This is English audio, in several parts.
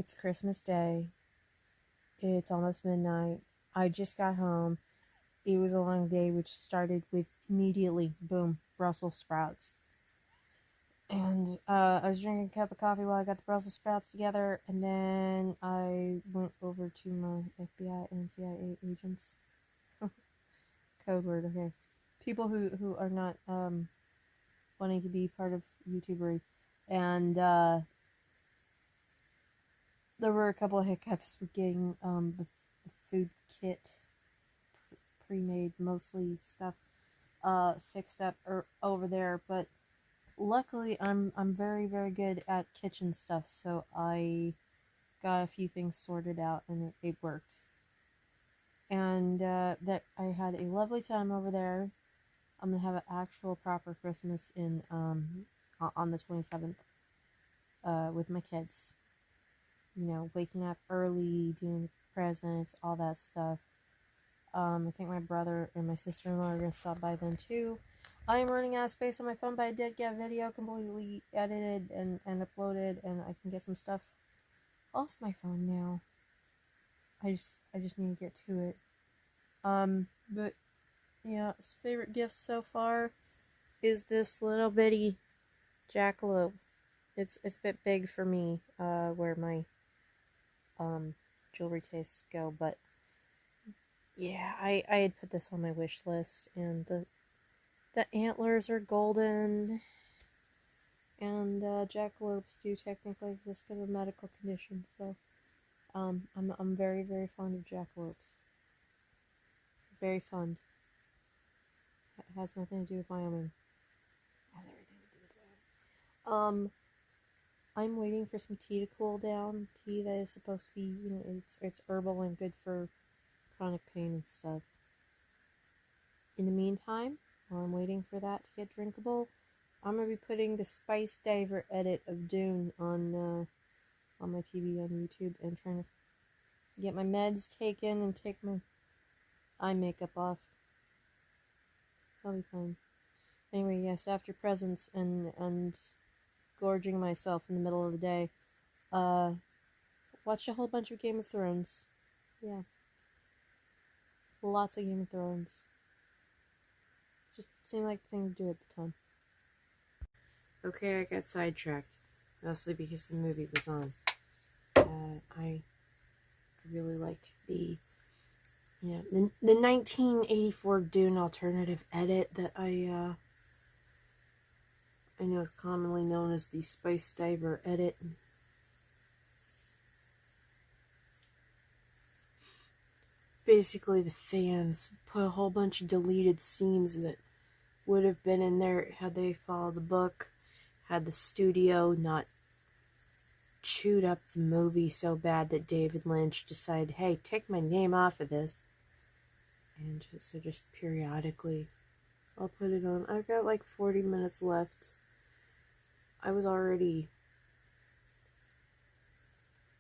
It's Christmas Day. It's almost midnight. I just got home. It was a long day, which started with immediately, boom, Brussels sprouts. And I was drinking a cup of coffee while I got the Brussels sprouts together, and then I went over to my FBI and CIA agents. Code word, okay. People who are not wanting to be part of YouTubery. And there were a couple of hiccups with getting the food kit pre-made, mostly stuff fixed up over there, but luckily I'm very good at kitchen stuff, so I got a few things sorted out and it worked. And that I had a lovely time over there. I'm gonna have an actual proper Christmas in on the 27th with my kids. You know, waking up early, doing presents, all that stuff. I think my brother and my sister-in-law are gonna stop by then too. I am running out of space on my phone, but I did get a video completely edited and uploaded, and I can get some stuff off my phone now. I just need to get to it. But yeah, his favorite gift so far is this little bitty jackalope. It's a bit big for me, where my jewelry tastes go, but yeah, I had put this on my wish list, and the antlers are golden, and jackalopes do technically exist because of medical condition, so I'm very fond of jackalopes. Very fond. It has nothing to do with Wyoming. It has everything to do with Wyoming. I'm waiting for some tea to cool down. Tea that is supposed to be, you know, it's herbal and good for chronic pain and stuff. In the meantime, while I'm waiting for that to get drinkable, I'm gonna be putting the Spice Diver edit of Dune on my TV on YouTube and trying to get my meds taken and take my eye makeup off. That'll be fun. Anyway, yes, after presents and gorging myself in the middle of the day, watched a whole bunch of Game of Thrones. Yeah. Lots of Game of Thrones. Just seemed like the thing to do at the time. Okay, I got sidetracked. Mostly because the movie was on. I really like the 1984 Dune alternative edit that I know is commonly known as the Spice Diver edit. Basically, the fans put a whole bunch of deleted scenes that would have been in there had they followed the book, had the studio not chewed up the movie so bad that David Lynch decided, hey, take my name off of this. And so just periodically I'll put it on. I've got like 40 minutes left. I was already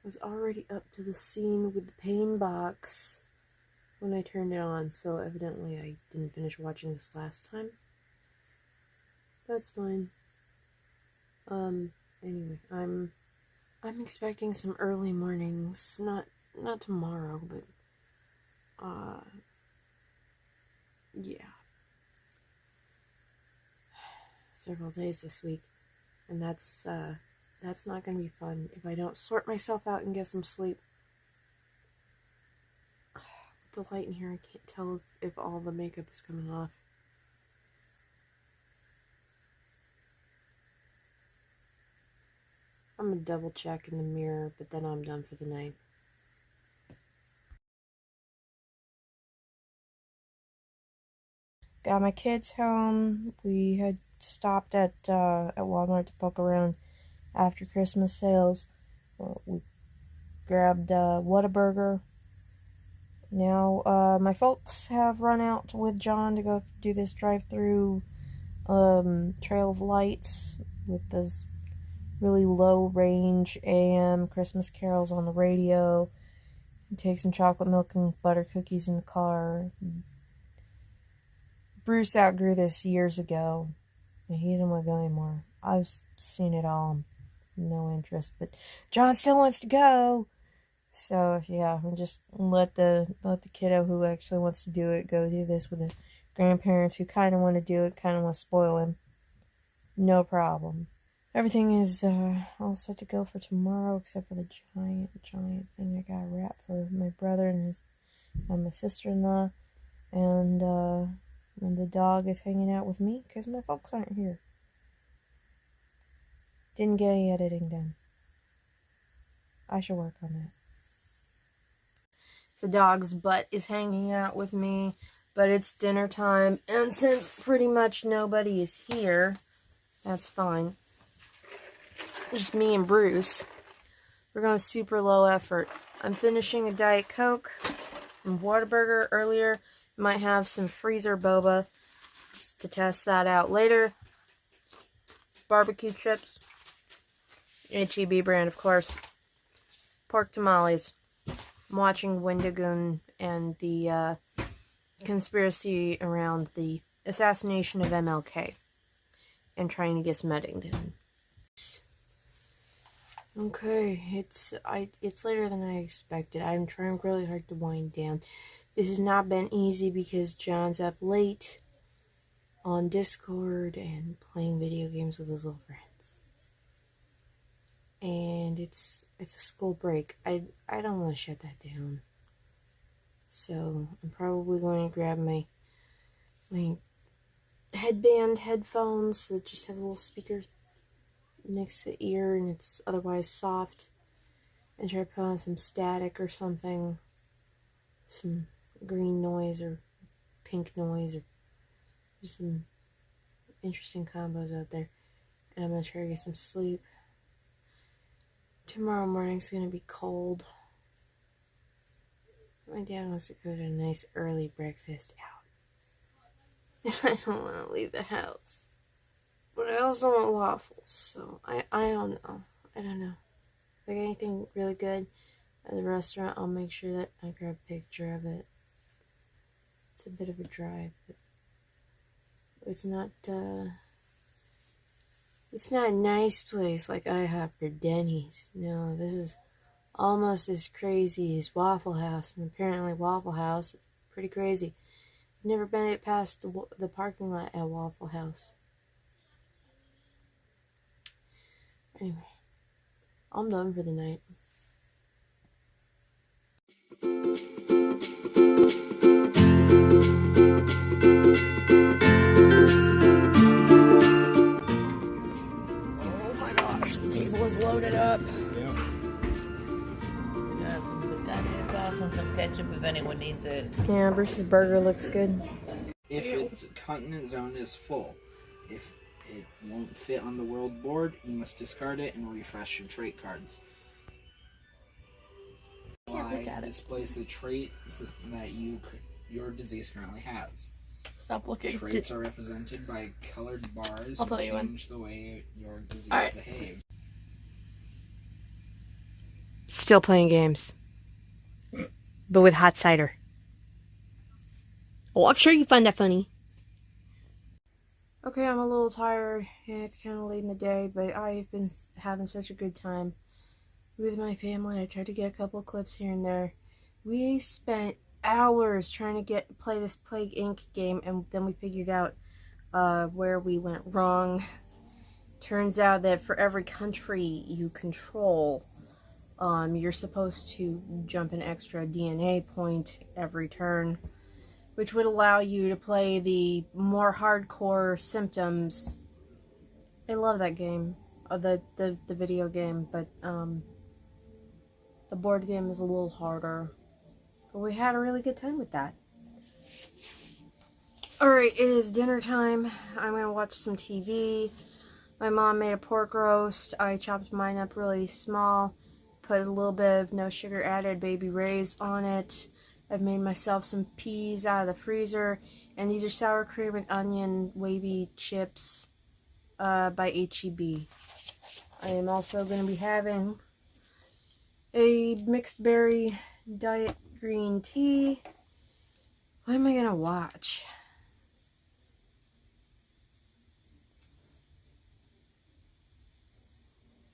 up to the scene with the pain box when I turned it on, so evidently I didn't finish watching this last time. That's fine. Anyway, I'm expecting some early mornings. Not tomorrow, but yeah. Several days this week. And that's not gonna be fun if I don't sort myself out and get some sleep. With the light in here, I can't tell if all the makeup is coming off. I'm gonna double check in the mirror, but then I'm done for the night. Got my kids home. We had stopped at Walmart to poke around after Christmas sales. We grabbed Whataburger. Now my folks have run out with John to go do this drive-through Trail of Lights with this really low range AM Christmas carols on the radio. Take some chocolate milk and butter cookies in the car. Bruce outgrew this years ago, and he doesn't want to go anymore. I've seen it all. no interest. But John still wants to go. So yeah, I'm just let the kiddo who actually wants to do it go do this with the grandparents who kind of want to do it, kind of want to spoil him. No problem. Everything is all set to go for tomorrow, except for the giant thing I got wrapped for my brother and my sister-in-law, and the dog is hanging out with me because my folks aren't here. Didn't get any editing done. I should work on that. The dog's butt is hanging out with me, but it's dinner time, and since pretty much nobody is here, that's fine. Just me and Bruce. We're going super low effort. I'm finishing a Diet Coke from Whataburger earlier. Might have some freezer boba just to test that out later. Barbecue chips. HEB brand, of course. Pork tamales. I'm watching Wendigoon and the conspiracy around the assassination of MLK. And trying to get some editing done. Okay, it's later than I expected. I'm trying really hard to wind down. This has not been easy because John's up late on Discord and playing video games with his little friends. And it's a school break. I don't want to shut that down. So I'm probably going to grab my headphones that just have a little speaker next to the ear and it's otherwise soft, and try to put on some static or something, some green noise or pink noise, or just some interesting combos out there. And I'm gonna try to get some sleep. Tomorrow morning's gonna be cold. My dad wants to go to a nice early breakfast out. I don't want to leave the house. But I also want waffles, so I don't know. I don't know. If I get anything really good at the restaurant, I'll make sure that I grab a picture of it. It's a bit of a drive, but it's not a nice place like IHOP or Denny's. No, this is almost as crazy as Waffle House, and apparently Waffle House is pretty crazy. I've never been it past the parking lot at Waffle House. Anyway, I'm done for the night. Oh my gosh, the table is loaded up. Yep. Got sauce and some ketchup if anyone needs it. Yeah, Bruce's burger looks good. If its continent zone is full, if it won't fit on the world board, you must discard it and refresh your trait cards. Displays the traits that your disease currently has. Stop looking. Traits are represented by colored bars I'll tell you change the way your disease behaves. Still playing games. But with hot cider. Oh, I'm sure you find that funny. Okay, I'm a little tired, and it's kind of late in the day, but I've been having such a good time with my family. I tried to get a couple clips here and there. We spent hours trying to play this Plague Inc. game, and then we figured out where we went wrong. Turns out that for every country you control, you're supposed to jump an extra DNA point every turn, which would allow you to play the more hardcore symptoms. I love that game, the video game, but the board game is a little harder. But we had a really good time with that. Alright, it is dinner time. I'm gonna watch some TV. My mom made a pork roast. I chopped mine up really small. Put a little bit of no sugar added Baby Ray's on it. I've made myself some peas out of the freezer. And these are sour cream and onion wavy chips by HEB. I am also going to be having a mixed berry diet green tea. What am I going to watch?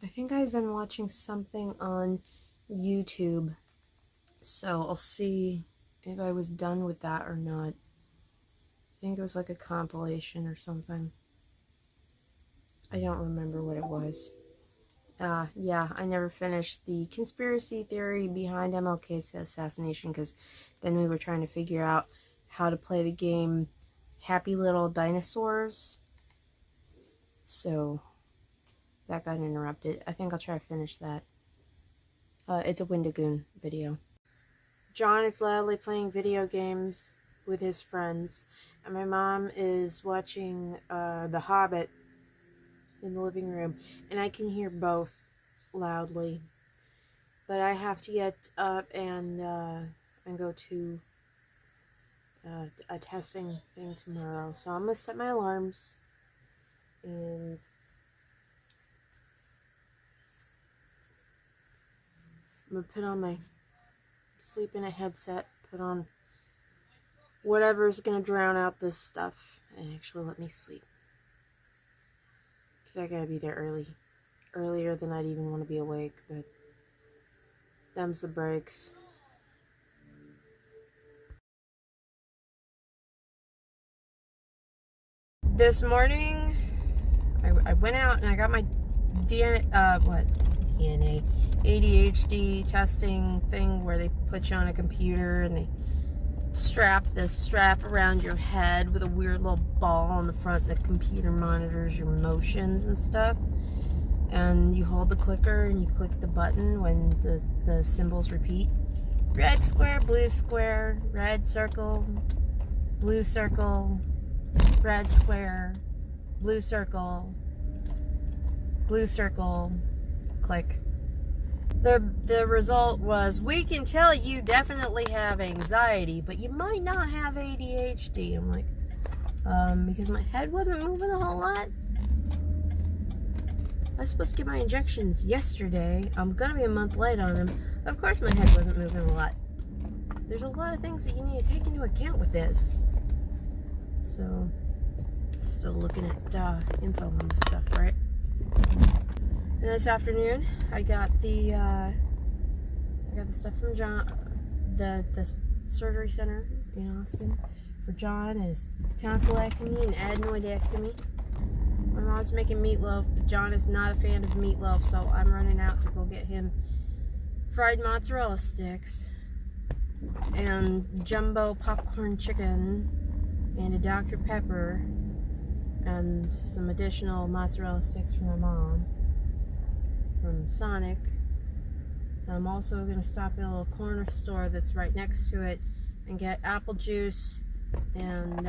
I think I've been watching something on YouTube, so I'll see if I was done with that or not. I think it was like a compilation or something. I don't remember what it was. Yeah, I never finished the conspiracy theory behind MLK's assassination, because then we were trying to figure out how to play the game Happy Little Dinosaurs. So that got interrupted. I think I'll try to finish that. It's a Wendigoon video. John is loudly playing video games with his friends, and my mom is watching The Hobbit in the living room, and I can hear both loudly. But I have to get up and go to a testing thing tomorrow, so I'm gonna set my alarms, and I'm gonna put on my sleep in a headset, put on whatever's gonna drown out this stuff and actually let me sleep. Because I gotta be there earlier than I'd even want to be awake, but them's the breaks. This morning, I went out and I got my DNA, ADHD testing thing where they put you on a computer and they strap this strap around your head with a weird little ball on the front that computer monitors your motions and stuff. And you hold the clicker and you click the button when the symbols repeat. Red square, red circle, blue circle, red square, blue circle, click. The result was, we can tell you definitely have anxiety, but you might not have ADHD. I'm like, because my head wasn't moving a whole lot. I was supposed to get my injections yesterday. I'm gonna be a month late on them. Of course my head wasn't moving a lot. There's a lot of things that you need to take into account with this. So, still looking at info on this stuff, right? And this afternoon, I got the stuff from John, the surgery center in Austin for John, is tonsillectomy and adenoidectomy. My mom's making meatloaf, but John is not a fan of meatloaf, so I'm running out to go get him fried mozzarella sticks and jumbo popcorn chicken and a Dr. Pepper and some additional mozzarella sticks for my mom from Sonic. I'm also going to stop at a little corner store that's right next to it and get apple juice and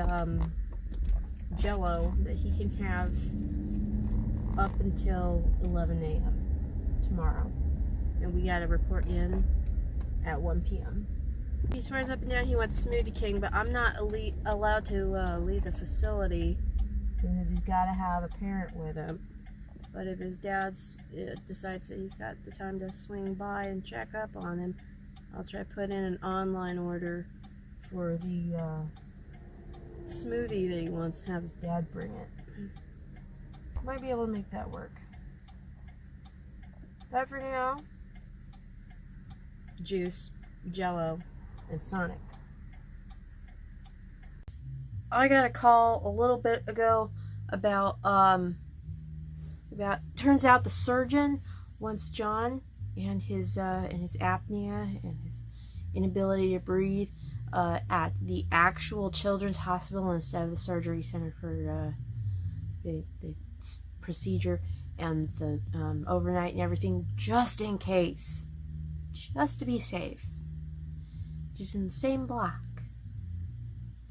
Jello that he can have up until 11 a.m. tomorrow. And we got to report in at 1 p.m. He swears up and down he wants Smoothie King, but I'm not allowed to leave the facility because he's got to have a parent with him. But if his dad decides that he's got the time to swing by and check up on him, I'll try to put in an online order for the smoothie that he wants to have his dad bring it. Might be able to make that work. But for now, juice, Jello, and Sonic. I got a call a little bit ago about turns out the surgeon wants John and his apnea and his inability to breathe at the actual children's hospital instead of the surgery center for the procedure and the overnight and everything, just in case, just to be safe. Just in the same block.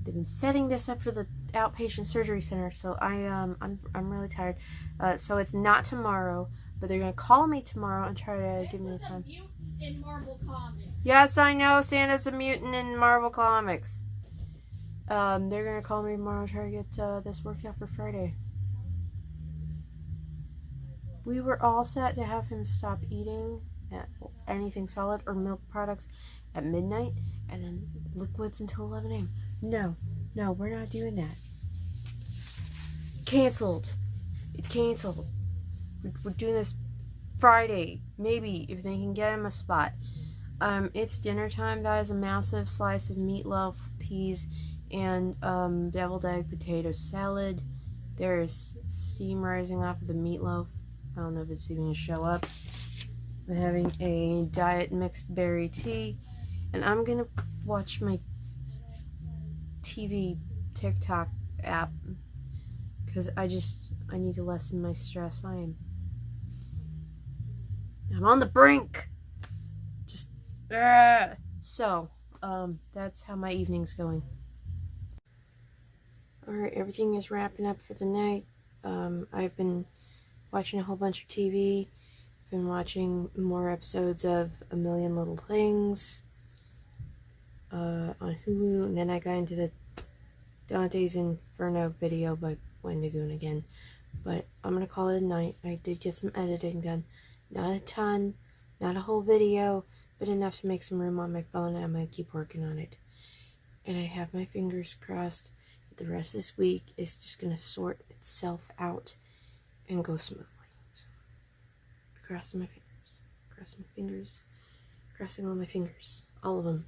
They've been setting this up for the outpatient surgery center, so I'm really tired. So it's not tomorrow, but they're gonna call me tomorrow and try to give me the time. Mutant in Marvel Comics. Yes, I know Santa's a mutant in Marvel Comics. They're gonna call me tomorrow and try to get this worked out for Friday. We were all set to have him stop eating anything solid or milk products at midnight and then liquids until 11 a.m. No, we're not doing that. Canceled. It's canceled. We're doing this Friday, maybe, if they can get him a spot. It's dinner time. That is a massive slice of meatloaf, peas, and deviled egg potato salad. There's steam rising off of the meatloaf. I don't know if it's even gonna show up. I'm having a diet mixed berry tea, and I'm gonna watch my TV TikTok app because I need to lessen my stress. I'm on the brink. So, that's how my evening's going. Alright, everything is wrapping up for the night. I've been watching a whole bunch of TV. I've been watching more episodes of A Million Little Things on Hulu, and then I got into the Dante's Inferno video by Wendigoon again. But I'm gonna call it a night. I did get some editing done. Not a ton, not a whole video, but enough to make some room on my phone, and I'm going to keep working on it. And I have my fingers crossed that the rest of this week is just going to sort itself out and go smoothly. So, crossing my fingers, crossing my fingers, crossing all my fingers, all of them.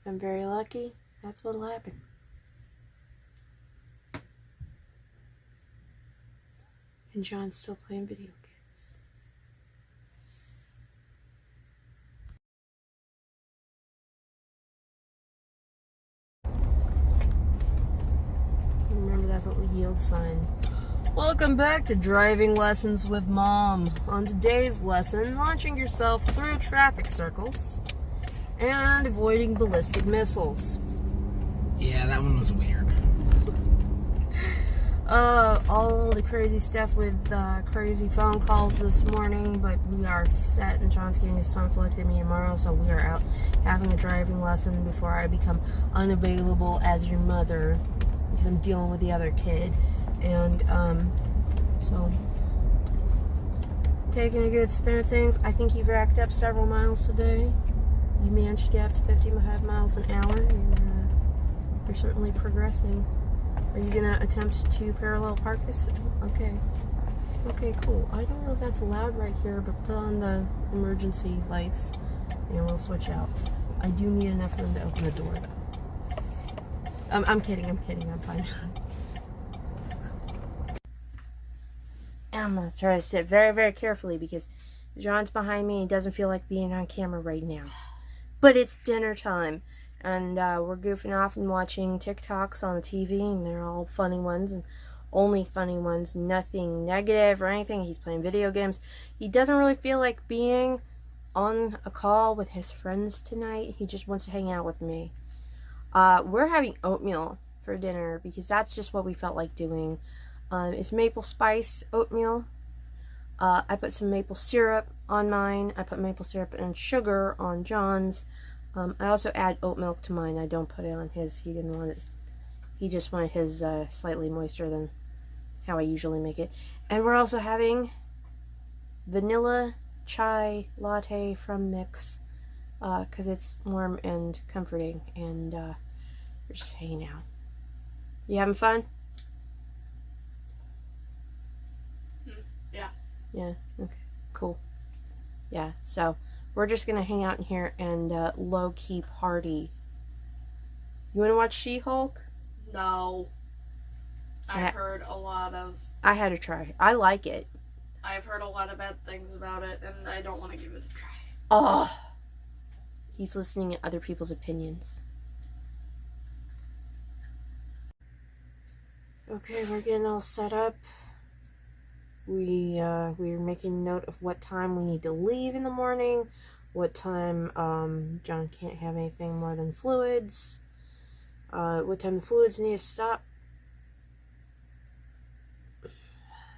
If I'm very lucky, that's what'll happen. And John's still playing video games. Remember, that's a yield sign. Welcome back to Driving Lessons with Mom. On today's lesson, launching yourself through traffic circles and avoiding ballistic missiles. Yeah, that one was weird. All the crazy stuff with crazy phone calls this morning, but we are set, and John's getting his tonsillectomy tomorrow, so we are out having a driving lesson before I become unavailable as your mother, because I'm dealing with the other kid. And so taking a good spin of things. I think you've racked up several miles today. You managed to get up to 55 miles an hour. You're certainly progressing. Are you gonna attempt to parallel park this? Okay. Okay, cool. I don't know if that's allowed right here, but put on the emergency lights and we'll switch out. I do need enough room to open the door. I'm kidding, I'm fine. And I'm gonna try to sit very, very carefully because John's behind me and doesn't feel like being on camera right now. But it's dinner time. And we're goofing off and watching TikToks on the TV, and they're all funny ones, and only funny ones, nothing negative or anything. He's playing video games. He doesn't really feel like being on a call with his friends tonight. He just wants to hang out with me. We're having oatmeal for dinner because that's just what we felt like doing. It's maple spice oatmeal. I put some maple syrup on mine. I put maple syrup and sugar on John's. I also add oat milk to mine. I don't put it on his. He didn't want it. He just wanted his slightly moister than how I usually make it. And we're also having vanilla chai latte from Mix because it's warm and comforting, and we're just hanging out. You having fun? Yeah. Yeah, okay, cool. Yeah, so we're just gonna hang out in here and low-key party. You wanna watch She-Hulk? No. I've heard a lot of... I had to try. I like it. I've heard a lot of bad things about it, and I don't want to give it a try. Oh, he's listening to other people's opinions. Okay, we're getting all set up. We're making note of what time we need to leave in the morning, what time John can't have anything more than fluids, what time the fluids need to stop.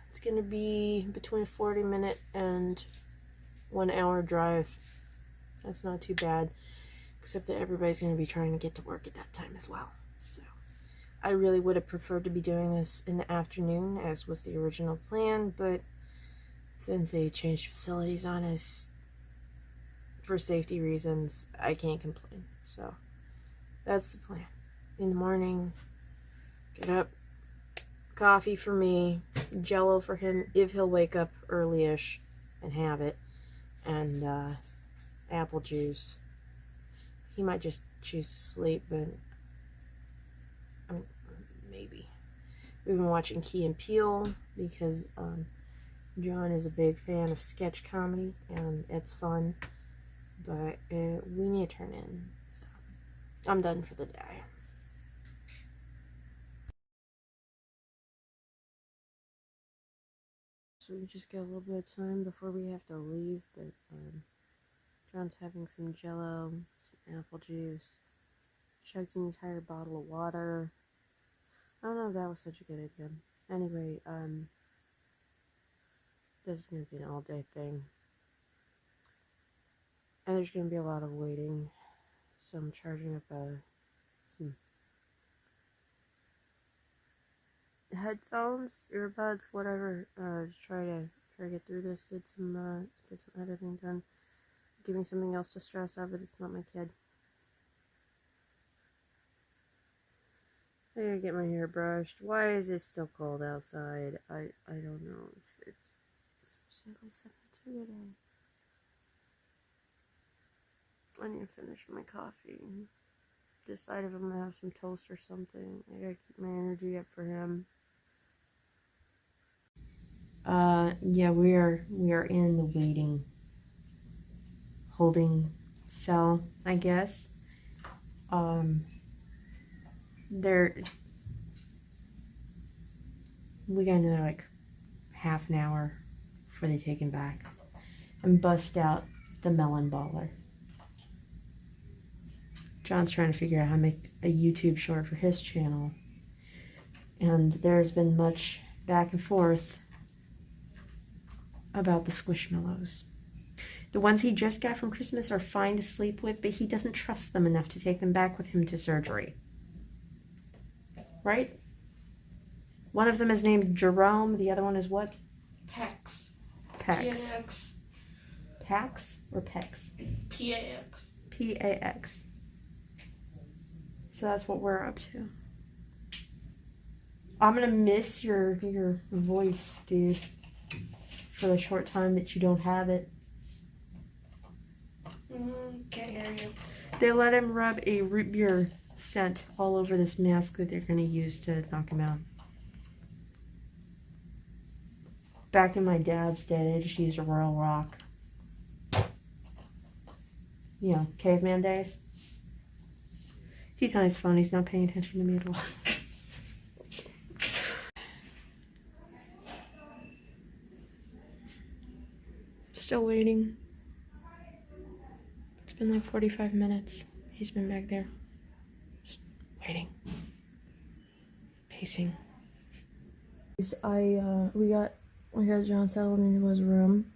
It's going to be between a 40-minute and 1 hour drive. That's not too bad, except that everybody's going to be trying to get to work at that time as well. So I really would have preferred to be doing this in the afternoon, as was the original plan, but since they changed facilities on us for safety reasons, I can't complain. So that's the plan. In the morning, get up, coffee for me, Jello for him if he'll wake up early-ish and have it, and apple juice. He might just choose to sleep, but I mean, maybe. We've been watching Key and Peele because John is a big fan of sketch comedy, and it's fun, but we need to turn in. So I'm done for the day. So we just got a little bit of time before we have to leave, but John's having some Jello, some apple juice, chugged an entire bottle of water. I don't know if that was such a good idea. Anyway, this is going to be an all-day thing. And there's going to be a lot of waiting. So I'm charging up some headphones, earbuds, whatever, to try to get through this, get some editing done. Give me something else to stress over that's not my kid. I gotta get my hair brushed. Why is it still cold outside? I don't know. It's supposed to be like 72 today. I need to finish my coffee. Decide if I'm gonna have some toast or something. I gotta keep my energy up for him. Yeah, we are in the waiting holding cell, I guess. We got another like half an hour before they take him back and bust out the melon baller. John's trying to figure out how to make a YouTube short for his channel, and there's been much back and forth about the Squishmallows. The ones he just got from Christmas are fine to sleep with, but he doesn't trust them enough to take them back with him to surgery. Right? One of them is named Jerome, the other one is what? Pax. Pax. P-A-X. Pax or Pex? P-A-X. P-A-X. So that's what we're up to. I'm gonna miss your voice, dude, for the short time that you don't have it. Can't hear you. They let him rub a root beer scent all over this mask that they're gonna use to knock him out. Back in my dad's day, they just used a Royal Rock. You know, caveman days. He's on his phone. He's not paying attention to me at all. Still waiting. It's been like 45 minutes. He's been back there. Just waiting. Pacing. We got John settled into his room.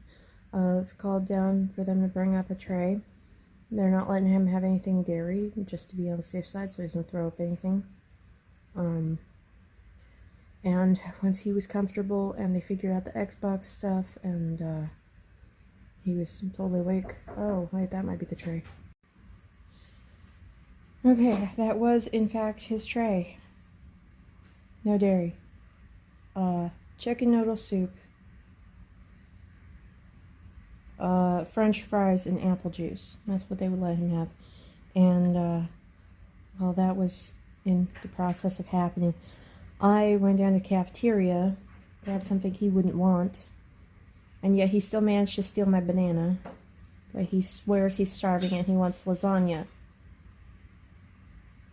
Called down for them to bring up a tray. They're not letting him have anything dairy, just to be on the safe side, so he doesn't throw up anything. And once he was comfortable and they figured out the Xbox stuff, and he was totally awake. Oh, wait, that might be the tray. Okay, that was in fact his tray. No dairy. Chicken noodle soup. French fries and apple juice. That's what they would let him have. And while that was in the process of happening, I went down to the cafeteria, grabbed something he wouldn't want, and yet he still managed to steal my banana. But he swears he's starving and he wants lasagna.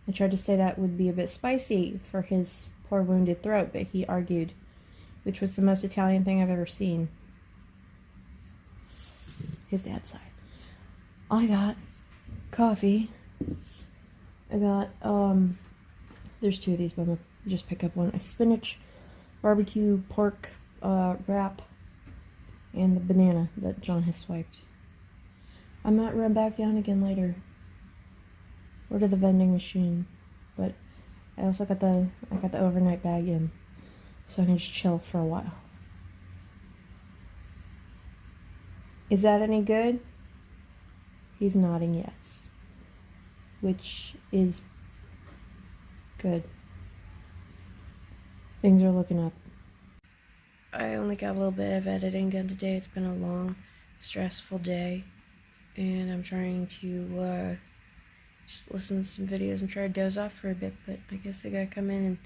I tried to say that would be a bit spicy for his poor wounded throat, but he argued, which was the most Italian thing I've ever seen. His dad's side. I got coffee. I got, there's two of these, but I'm gonna just pick up one. A spinach barbecue pork wrap, and the banana that John has swiped. I might run back down again later, or to the vending machine, but I also got the overnight bag in, so I can just chill for a while. Is that any good? He's nodding yes, which is good. Things are looking up. I only got a little bit of editing done today. It's been a long, stressful day, and I'm trying to just listen to some videos and try to doze off for a bit, but I guess they gotta come in and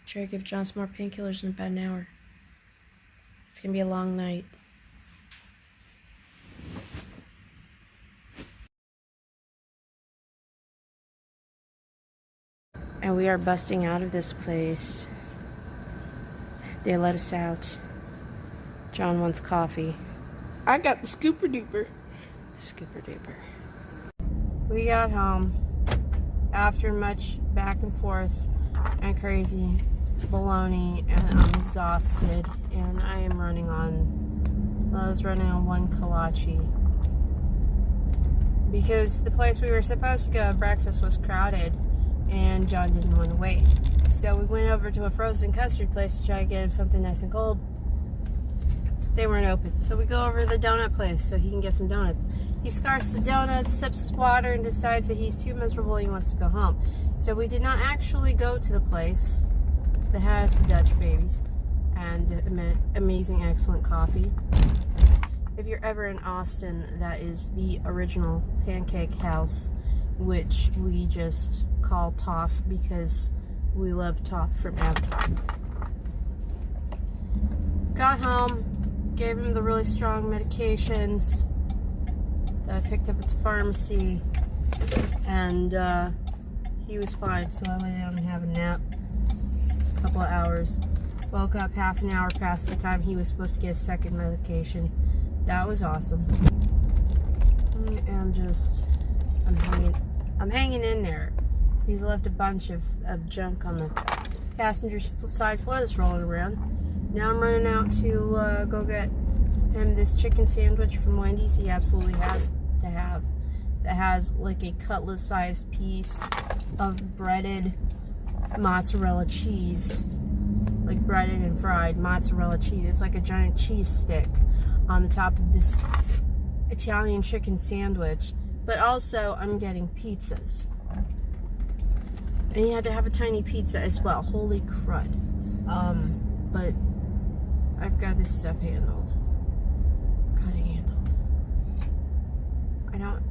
try to give John some more painkillers in about an hour. It's gonna be a long night. And we are busting out of this place. They let us out. John wants coffee. I got the scooper duper. Scooper duper. We got home after much back and forth and crazy baloney, and I'm exhausted, and I am running on, I was running on one kolache because the place we were supposed to go have breakfast was crowded and John didn't want to wait. So we went over to a frozen custard place to try to get him something nice and cold. They weren't open. So we go over to the donut place so he can get some donuts. He scarfs the donuts, sips his water, and decides that he's too miserable and he wants to go home. So we did not actually go to the place that has the Dutch babies and the amazing, excellent coffee. If you're ever in Austin, that is the original pancake house, which we just call Toff because we love Toff from Avatar. Got home, gave him the really strong medications that I picked up at the pharmacy, and he was fine, so I lay down and have a nap. A couple of hours. Woke up half an hour past the time he was supposed to get his second medication. That was awesome. I am just, I'm hanging in there. He's left a bunch of junk on the passenger side floor that's rolling around. Now I'm running out to go get him this chicken sandwich from Wendy's. He absolutely has to have. That has like a cutlass-sized piece of breaded mozzarella cheese, like breaded and fried mozzarella cheese. It's like a giant cheese stick on the top of this Italian chicken sandwich. But also, I'm getting pizzas. And he had to have a tiny pizza as well. Holy crud. But I've got this stuff handled. Got it handled. I don't...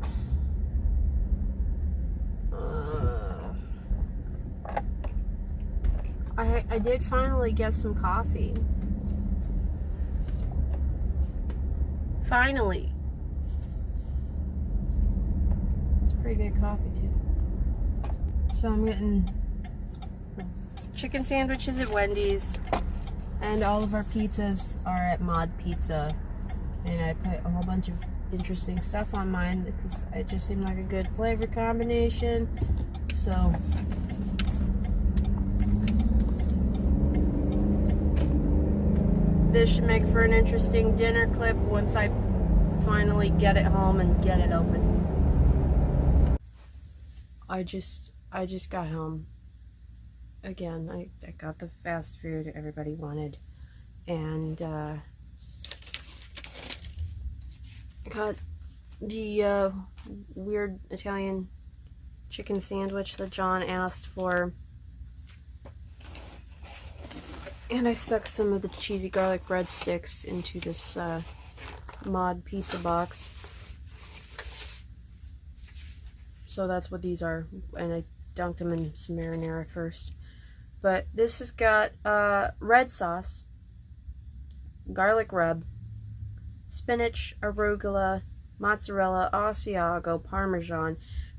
I did finally get some coffee. Finally. It's pretty good coffee too. So I'm getting chicken sandwiches at Wendy's, and all of our pizzas are at Mod Pizza. And I put a whole bunch of interesting stuff on mine because it just seemed like a good flavor combination. So this should make for an interesting dinner clip once I finally get it home and get it open. I just got home. Again, I got the fast food everybody wanted, and I got the weird Italian chicken sandwich that John asked for. And I stuck some of the cheesy garlic breadsticks into this Mod pizza box. So that's what these are. And I dunked them in some marinara first. But this has got red sauce, garlic rub, spinach, arugula, mozzarella, Asiago, Parmesan,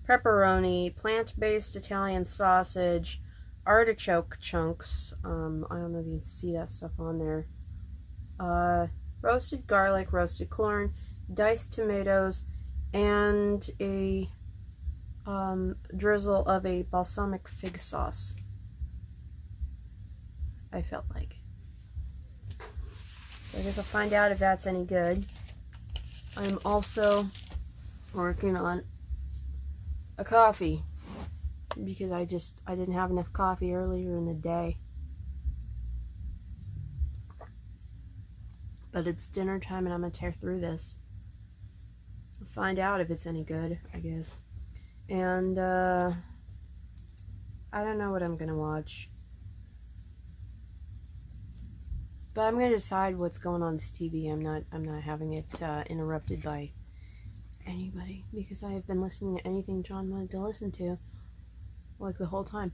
pepperoni, plant-based Italian sausage, artichoke chunks, I don't know if you can see that stuff on there, roasted garlic, roasted corn, diced tomatoes, and a drizzle of a balsamic fig sauce. I felt like it. So I guess I'll find out if that's any good. I'm also working on a coffee because I didn't have enough coffee earlier in the day. But it's dinner time and I'm gonna tear through this. I'll find out if it's any good, I guess. And I don't know what I'm gonna watch. But I'm gonna decide what's going on this TV. I'm not having it interrupted by anybody because I have been listening to anything John wanted to listen to, like the whole time.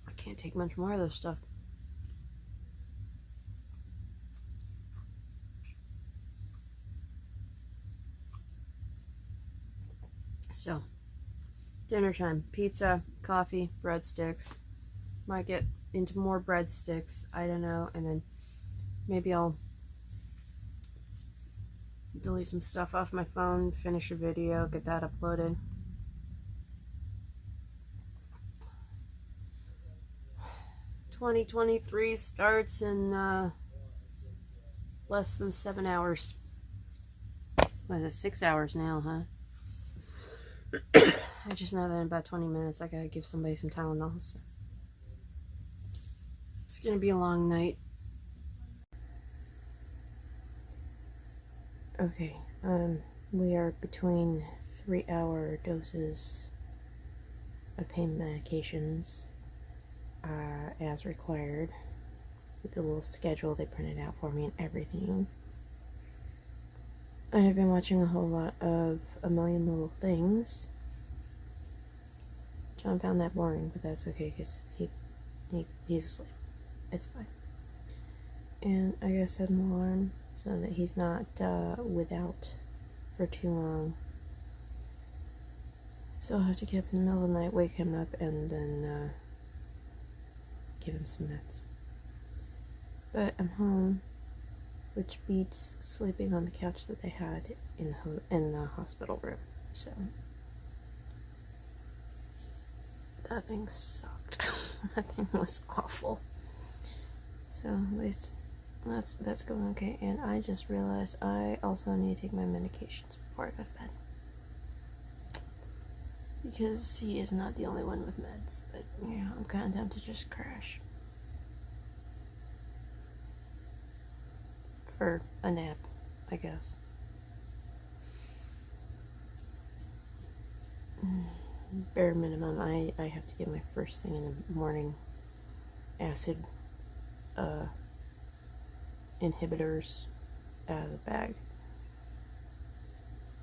I can't take much more of this stuff. So, dinner time. Pizza, coffee, breadsticks. Might get into more breadsticks. I don't know. And then maybe I'll delete some stuff off my phone, finish a video, get that uploaded. "2023 starts in less than 7 hours. What is it, 6 hours now, huh? I just know that in about 20 minutes I gotta give somebody some Tylenol. So it's gonna be a long night. Okay, we are between 3-hour doses of pain medications as required with the little schedule they printed out for me and everything. I have been watching a whole lot of A Million Little Things. John found that boring, but that's okay because he's asleep. It's fine. And I gotta set an alarm so that he's not without for too long. So I'll have to get up in the middle of the night, wake him up, and then give him some meds. But I'm home, which beats sleeping on the couch that they had in the hospital room. So that thing sucked. That thing was awful. So at least that's going okay. And I just realized I also need to take my medications before I go to bed. Because he is not the only one with meds, but yeah, I'm kind of tempted to just crash. For a nap, I guess. Bare minimum, I have to get my first thing in the morning acid inhibitors out of the bag.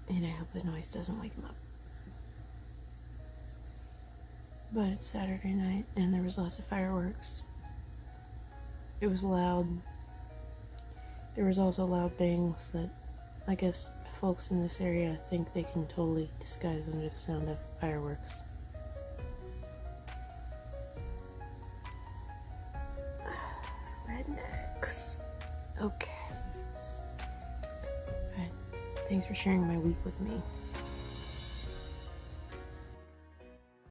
And I hope the noise doesn't wake him up. But it's Saturday night and there was lots of fireworks. It was loud. There was also loud bangs that I guess folks in this area think they can totally disguise under the sound of fireworks. Rednecks. Okay. Alright. Thanks for sharing my week with me.